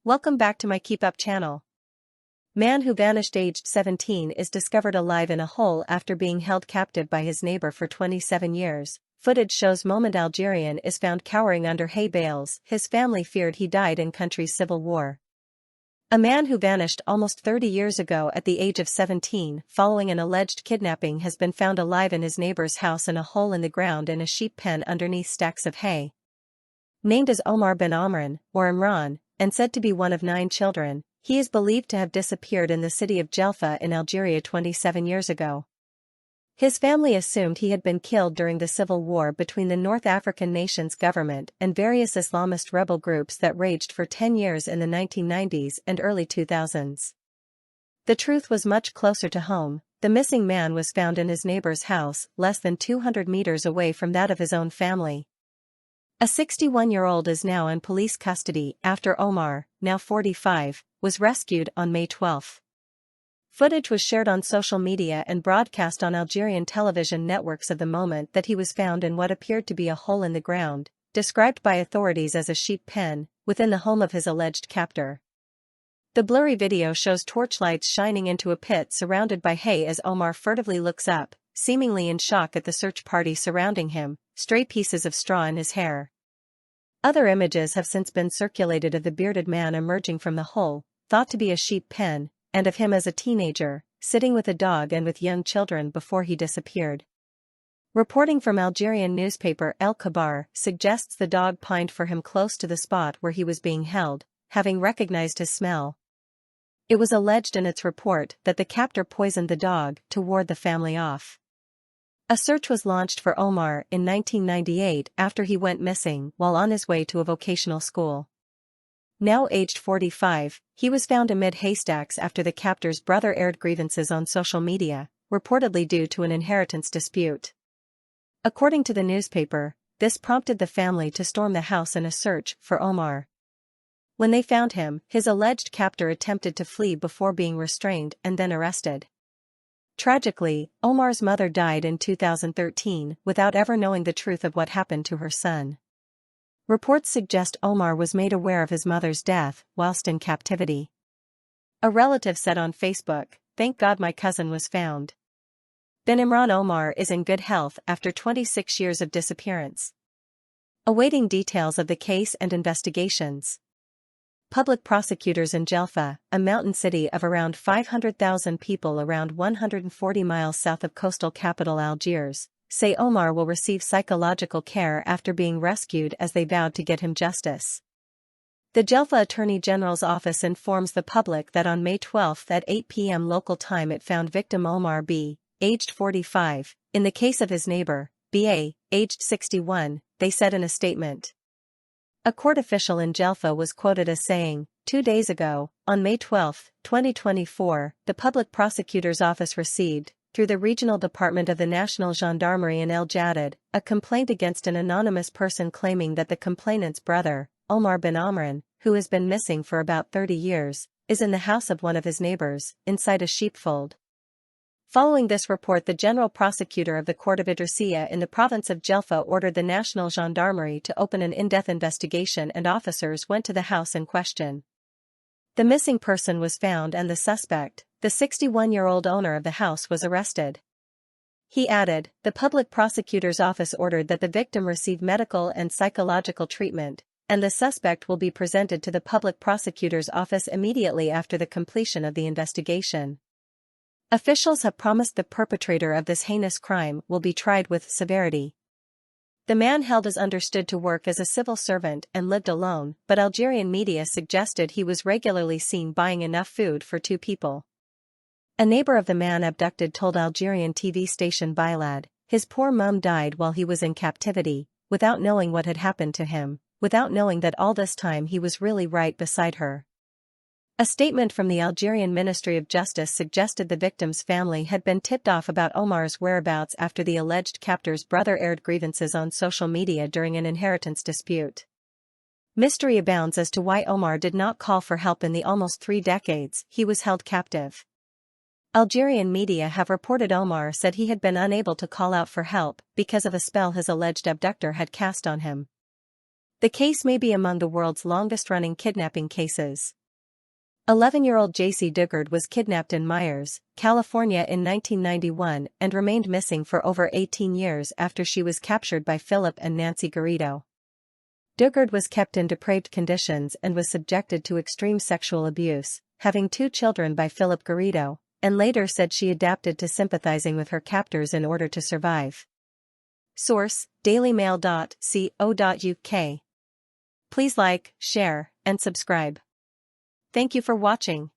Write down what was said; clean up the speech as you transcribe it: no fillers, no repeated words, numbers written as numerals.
Welcome back to my KEEPUP channel. Man who vanished aged 17 is discovered alive in a hole after being held captive by his neighbor for 27 years. Footage shows moment Algerian is found cowering under hay bales. His family feared he died in country's civil war. A man who vanished almost 30 years ago at the age of 17 following an alleged kidnapping has been found alive in his neighbor's house in a hole in the ground in a sheep pen underneath stacks of hay. Named as Omar bin Amran, or Imran, and said to be one of 9 children, he is believed to have disappeared in the city of Jelfa in Algeria 27 years ago. His family assumed he had been killed during the civil war between the North African nation's government and various Islamist rebel groups that raged for 10 years in the 1990s and early 2000s. The truth was much closer to home. The missing man was found in his neighbor's house, less than 200 meters away from that of his own family. A 61-year-old is now in police custody after Omar, now 45, was rescued on May 12. Footage was shared on social media and broadcast on Algerian television networks of the moment that he was found in what appeared to be a hole in the ground, described by authorities as a sheep pen, within the home of his alleged captor. The blurry video shows torchlights shining into a pit surrounded by hay as Omar furtively looks up, seemingly in shock at the search party surrounding him, stray pieces of straw in his hair. Other images have since been circulated of the bearded man emerging from the hole, thought to be a sheep pen, and of him as a teenager, sitting with a dog and with young children before he disappeared. Reporting from Algerian newspaper El Khabar suggests the dog pined for him close to the spot where he was being held, having recognized his smell. It was alleged in its report that the captor poisoned the dog to ward the family off. A search was launched for Omar in 1998 after he went missing while on his way to a vocational school. Now aged 45, he was found amid haystacks after the captor's brother aired grievances on social media, reportedly due to an inheritance dispute. According to the newspaper, this prompted the family to storm the house in a search for Omar. When they found him, his alleged captor attempted to flee before being restrained and then arrested. Tragically, Omar's mother died in 2013 without ever knowing the truth of what happened to her son. Reports suggest Omar was made aware of his mother's death whilst in captivity. A relative said on Facebook, "Thank God my cousin was found." Bin Imran Omar is in good health after 26 years of disappearance. Awaiting details of the case and investigations. Public prosecutors in Jelfa, a mountain city of around 500,000 people around 140 miles south of coastal capital Algiers, say Omar will receive psychological care after being rescued as they vowed to get him justice. The Jelfa Attorney General's office informs the public that on May 12 at 8 p.m. local time it found victim Omar B., aged 45, in the case of his neighbor, B.A., aged 61, they said in a statement. A court official in Jelfa was quoted as saying, 2 days ago, on May 12, 2024, the public prosecutor's office received, through the Regional Department of the National Gendarmerie in El Jadid, a complaint against an anonymous person claiming that the complainant's brother, Omar bin Amran, who has been missing for about 30 years, is in the house of one of his neighbors, inside a sheepfold. Following this report, the general prosecutor of the Court of Idrissiyah in the province of Jelfa ordered the National Gendarmerie to open an in-depth investigation and officers went to the house in question. The missing person was found and the suspect, the 61-year-old owner of the house, was arrested. He added, the public prosecutor's office ordered that the victim receive medical and psychological treatment, and the suspect will be presented to the public prosecutor's office immediately after the completion of the investigation. Officials have promised the perpetrator of this heinous crime will be tried with severity. The man held is understood to work as a civil servant and lived alone, but Algerian media suggested he was regularly seen buying enough food for 2 people. A neighbor of the man abducted told Algerian TV station Bilad, his poor mum died while he was in captivity, without knowing what had happened to him, without knowing that all this time he was really right beside her. A statement from the Algerian Ministry of Justice suggested the victim's family had been tipped off about Omar's whereabouts after the alleged captor's brother aired grievances on social media during an inheritance dispute. Mystery abounds as to why Omar did not call for help in the almost 3 decades he was held captive. Algerian media have reported Omar said he had been unable to call out for help because of a spell his alleged abductor had cast on him. The case may be among the world's longest-running kidnapping cases. 11-year-old J.C. Dugard was kidnapped in Myers, California in 1991 and remained missing for over 18 years after she was captured by Philip and Nancy Garrido. Dugard was kept in depraved conditions and was subjected to extreme sexual abuse, having 2 children by Philip Garrido, and later said she adapted to sympathizing with her captors in order to survive. Source: dailymail.co.uk. Please like, share, and subscribe. Thank you for watching.